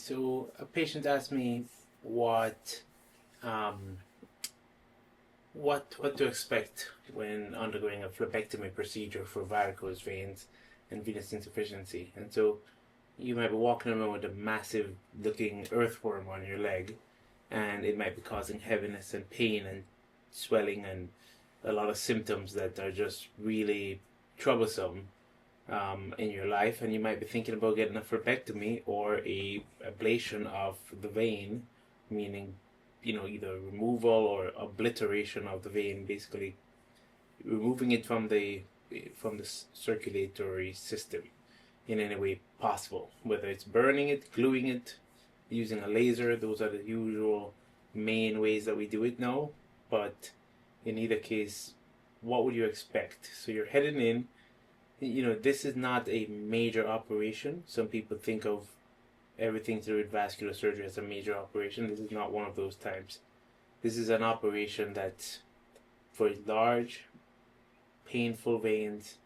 So a patient asked me what um, what to expect when undergoing a phlebectomy procedure for varicose veins and venous insufficiency. And so you might be walking around with a massive looking earthworm on your leg, and it might be causing heaviness and pain and swelling and a lot of symptoms that are just really troublesome in your life. And you might be thinking about getting a phlebectomy or a ablation of the vein, meaning either removal or obliteration of the vein, basically removing it from the circulatory system in any way possible, whether it's burning it, gluing it, using a laser. Those are the usual main ways that we do it now. But in either case, what would you expect? So you're heading in. This is not a major operation. Some people think of everything to do with vascular surgery as a major operation. This is not one of those times. This is an operation that's for large, painful veins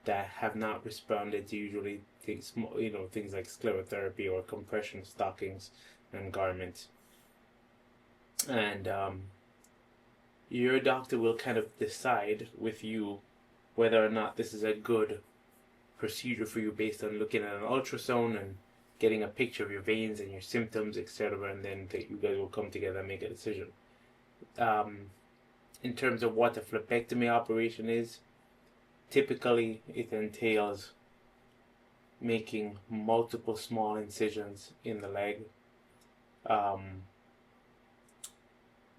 that have not responded to usually things like sclerotherapy or compression stockings and garments. And your doctor will kind of decide with you whether or not this is a good procedure for you based on looking at an ultrasound and getting a picture of your veins and your symptoms, etc. And then you guys will come together and make a decision. In terms of what a phlebectomy operation is, typically it entails making multiple small incisions in the leg,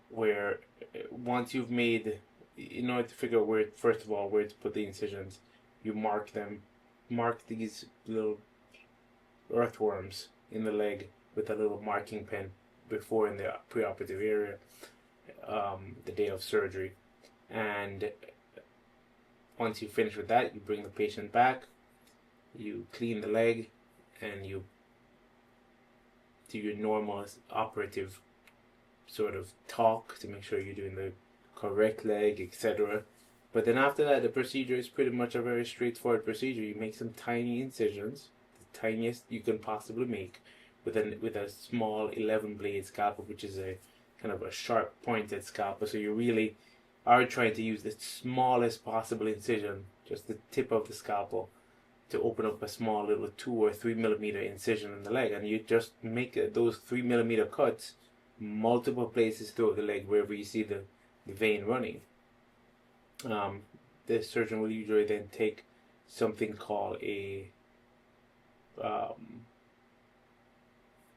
where once you've made, in order to figure out first of all where to put the incisions, you mark these little earthworms in the leg with a little marking pen before in the preoperative area, the day of surgery. And once you finish with that, you bring the patient back, you clean the leg, and you do your normal operative sort of talk to make sure you're doing the correct leg, etc. But then after that, the procedure is pretty much a very straightforward procedure. You make some tiny incisions, the tiniest you can possibly make, with a small 11 blade scalpel, which is a kind of a sharp pointed scalpel. So you really are trying to use the smallest possible incision, just the tip of the scalpel, to open up a small little 2 or 3 millimeter incision in the leg. And you just make those 3 millimeter cuts multiple places throughout the leg wherever you see the vein running. The surgeon will usually then take something called a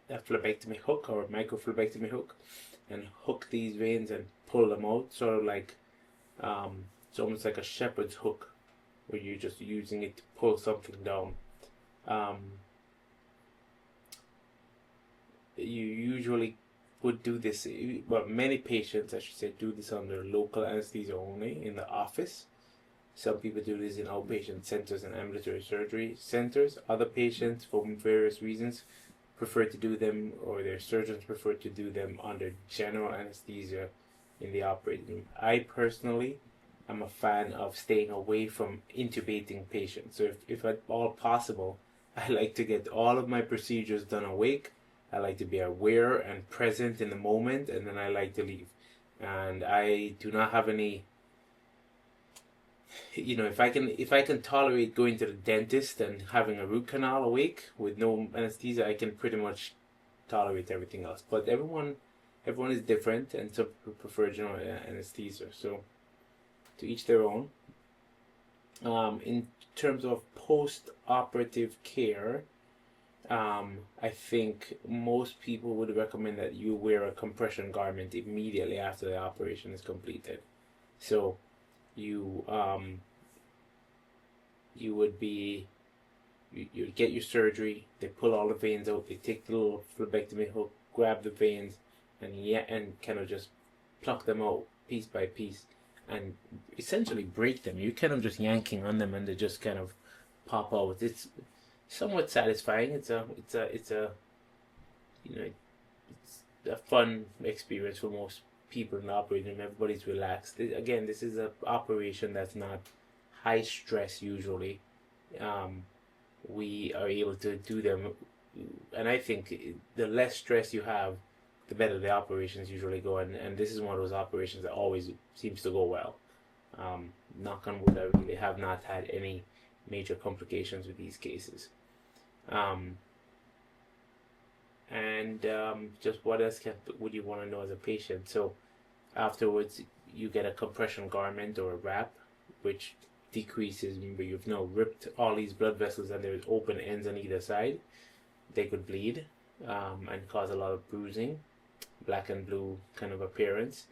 phlebectomy hook or microphlebectomy hook, and hook these veins and pull them out, sort of like it's almost like a shepherd's hook, where you're just using it to pull something down. You usually would do this, well, many patients, I should say, do this under local anesthesia only in the office. Some people do this in outpatient centers and ambulatory surgery centers. Other patients, for various reasons, prefer to do them, or their surgeons prefer to do them under general anesthesia in the operating room. I personally am a fan of staying away from intubating patients. So if at all possible, I like to get all of my procedures done awake. I like to be aware and present in the moment, and then I like to leave. And I do not have any, if I can tolerate going to the dentist and having a root canal awake with no anesthesia, I can pretty much tolerate everything else. But everyone is different, and some people prefer general anesthesia. So to each their own. In terms of post-operative care, I think most people would recommend that you wear a compression garment immediately after the operation is completed. So you get your surgery, they pull all the veins out, they take the little phlebectomy hook, grab the veins, and kind of just pluck them out piece by piece and essentially break them. You're kind of just yanking on them and they just kind of pop out. It's somewhat satisfying. It's a fun experience for most people in the operating room. Everybody's relaxed. Again, this is an operation that's not high stress usually. We are able to do them and I think the less stress you have, the better the operations usually go. And this is one of those operations that always seems to go well. Knock on wood, I really have not had any major complications with these cases. Just what else would you want to know as a patient? So afterwards, you get a compression garment or a wrap, which decreases. Remember, you've now ripped all these blood vessels and there's open ends on either side. They could bleed and cause a lot of bruising, black and blue kind of appearance.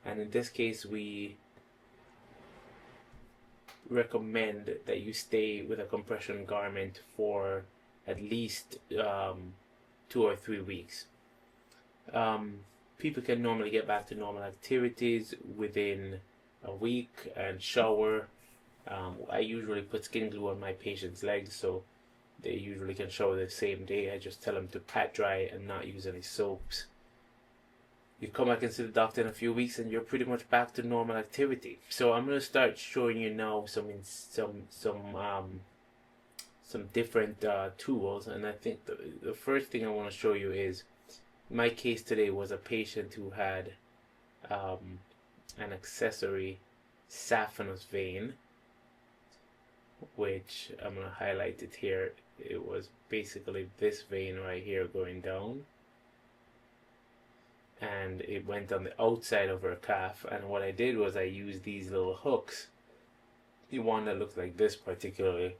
And in this case, we recommend that you stay with a compression garment for at least 2 or 3 weeks. People can normally get back to normal activities within a week and shower. I usually put skin glue on my patients' legs, so they usually can shower the same day. I just tell them to pat dry and not use any soaps. You come back and see the doctor in a few weeks and you're pretty much back to normal activity. So I'm going to start showing you now some different tools, and I think the first thing I want to show you is my case today was a patient who had an accessory saphenous vein, which I'm going to highlight it here. It was basically this vein right here going down, and it went on the outside of her calf. And what I did was I used these little hooks, the one that looks like this particularly,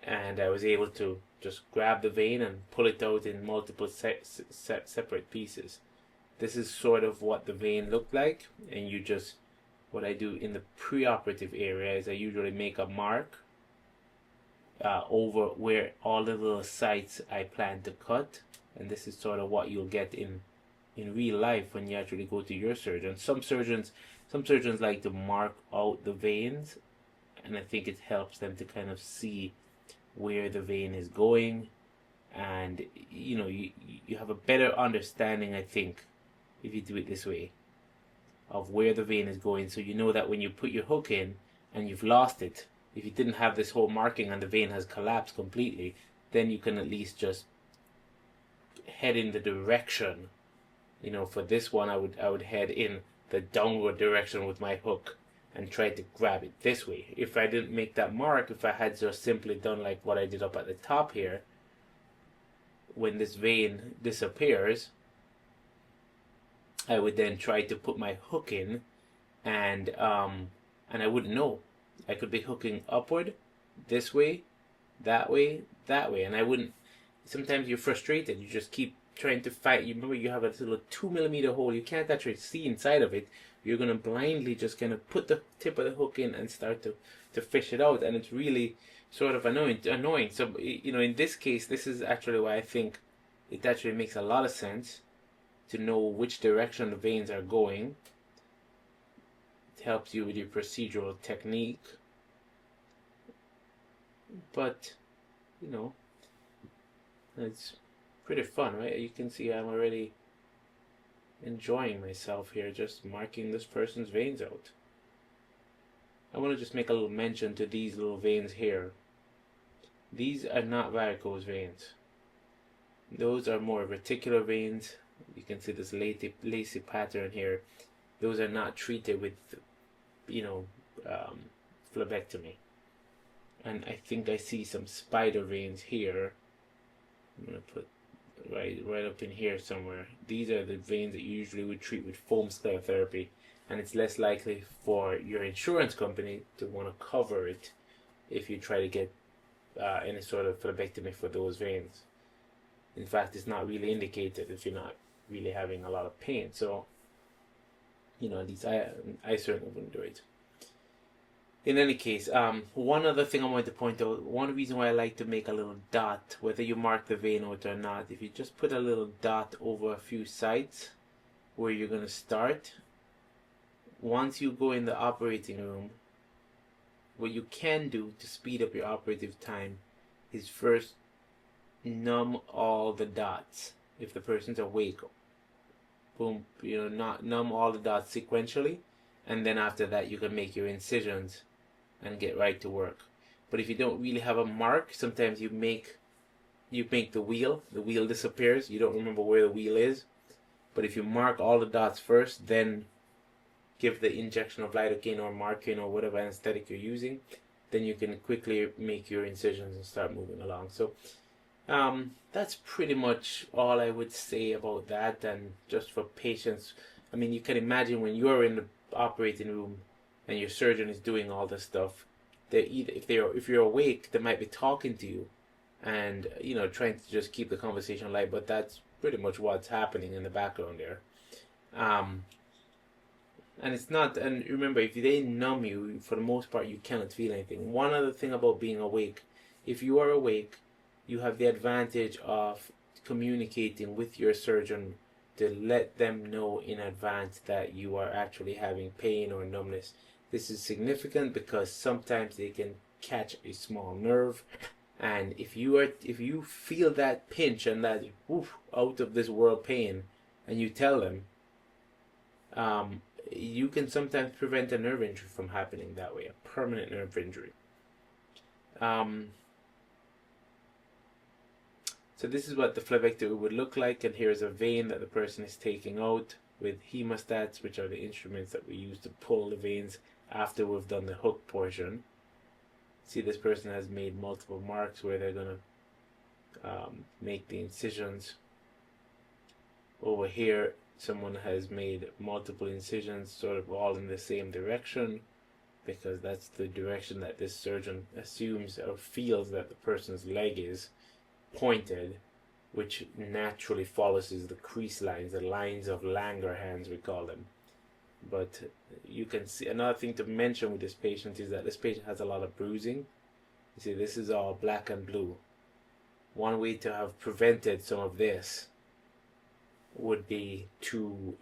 and I was able to just grab the vein and pull it out in multiple separate pieces. This is sort of what the vein looked like, and what I do in the preoperative area is I usually make a mark over where all the little sites I plan to cut, and this is sort of what you'll get in real life when you actually go to your surgeon. Some surgeons like to mark out the veins, and I think it helps them to kind of see where the vein is going, and you have a better understanding, I think, if you do it this way, of where the vein is going, so you know that when you put your hook in and you've lost it, if you didn't have this whole marking and the vein has collapsed completely, then you can at least just head in the direction. For this one, I would head in the downward direction with my hook and try to grab it this way. If I didn't make that mark, if I had just simply done like what I did up at the top here, when this vein disappears, I would then try to put my hook in, and I wouldn't know. I could be hooking upward, this way, that way, and I wouldn't. Sometimes you're frustrated. You just keep trying to fight. You remember you have a little 2mm hole. You can't actually see inside of it. You're gonna blindly just kind of put the tip of the hook in and start to fish it out, and it's really sort of annoying. So in this case, this is actually why I think it actually makes a lot of sense to know which direction the veins are going. It helps you with your procedural technique, but it's pretty fun, right? You can see I'm already enjoying myself here, just marking this person's veins out. I want to just make a little mention to these little veins here. These are not varicose veins. Those are more reticular veins. You can see this lacy pattern here. Those are not treated with phlebectomy. And I think I see some spider veins here. I'm going to put right up in here somewhere. These are the veins that you usually would treat with foam sclerotherapy, and it's less likely for your insurance company to want to cover it if you try to get any sort of phlebectomy for those veins. In fact, it's not really indicated if you're not really having a lot of pain. So, at least I certainly wouldn't do it. In any case, one other thing I wanted to point out, one reason why I like to make a little dot, whether you mark the vein out or not, if you just put a little dot over a few sites where you're going to start, once you go in the operating room, what you can do to speed up your operative time is first numb all the dots. If the person's awake, boom, not numb all the dots sequentially, and then after that you can make your incisions and get right to work. But if you don't really have a mark, sometimes you make you make the wheel disappears. You don't remember where the wheel is. But if you mark all the dots first, then give the injection of lidocaine or marcaine or whatever anesthetic you're using, then you can quickly make your incisions and start moving along. So that's pretty much all I would say about that. And just for patients, I mean, you can imagine when you're in the operating room and your surgeon is doing all this stuff, they either if you're awake, they might be talking to you and trying to just keep the conversation light, but that's pretty much what's happening in the background there. And it's not, and remember, if they numb you, for the most part, you cannot feel anything. One other thing about being awake, if you are awake, you have the advantage of communicating with your surgeon to let them know in advance that you are actually having pain or numbness. This is significant because sometimes they can catch a small nerve, and if you feel that pinch and that out of this world pain, and you tell them, you can sometimes prevent a nerve injury from happening that way, a permanent nerve injury. So this is what the phlebectomy would look like, and here's a vein that the person is taking out with hemostats, which are the instruments that we use to pull the veins after we've done the hook portion. See, this person has made multiple marks where they're going to make the incisions. Over here, someone has made multiple incisions, sort of all in the same direction, because that's the direction that this surgeon assumes or feels that the person's leg is pointed, which naturally follows the crease lines, the lines of Langerhans we call them. But you can see, another thing to mention with this patient is that this patient has a lot of bruising. You see, this is all black and blue. One way to have prevented some of this would be to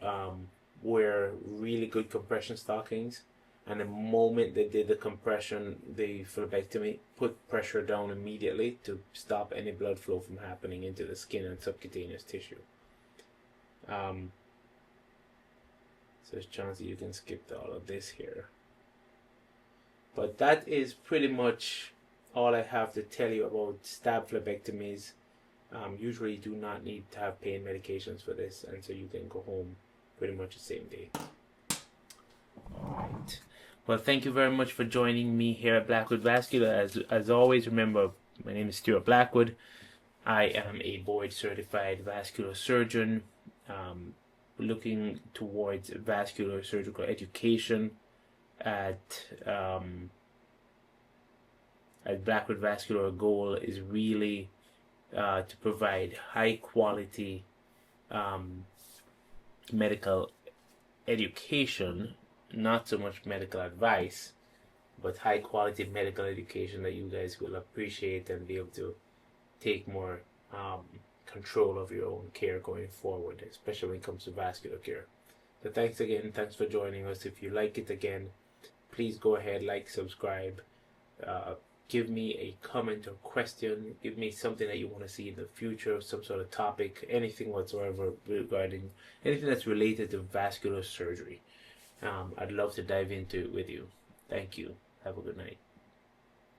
wear really good compression stockings, and the moment they did the compression, the phlebectomy, put pressure down immediately to stop any blood flow from happening into the skin and subcutaneous tissue. So there's a chance that you can skip all of this here. But that is pretty much all I have to tell you about stab phlebectomies. Usually you do not need to have pain medications for this, and so you can go home pretty much the same day. Alright. Well, thank you very much for joining me here at Blackwood Vascular. As always, remember, my name is Stuart Blackwood. I am a board certified vascular surgeon, looking towards vascular surgical education at Blackwood Vascular. Our goal is really to provide high quality medical education, not so much medical advice, but high quality medical education that you guys will appreciate and be able to take more control of your own care going forward, especially when it comes to vascular care. So thanks again, thanks for joining us. If you like it again, please go ahead, like, subscribe, give me a comment or question, give me something that you want to see in the future, some sort of topic, anything whatsoever regarding anything that's related to vascular surgery. I'd love to dive into it with you. Thank you. Have a good night.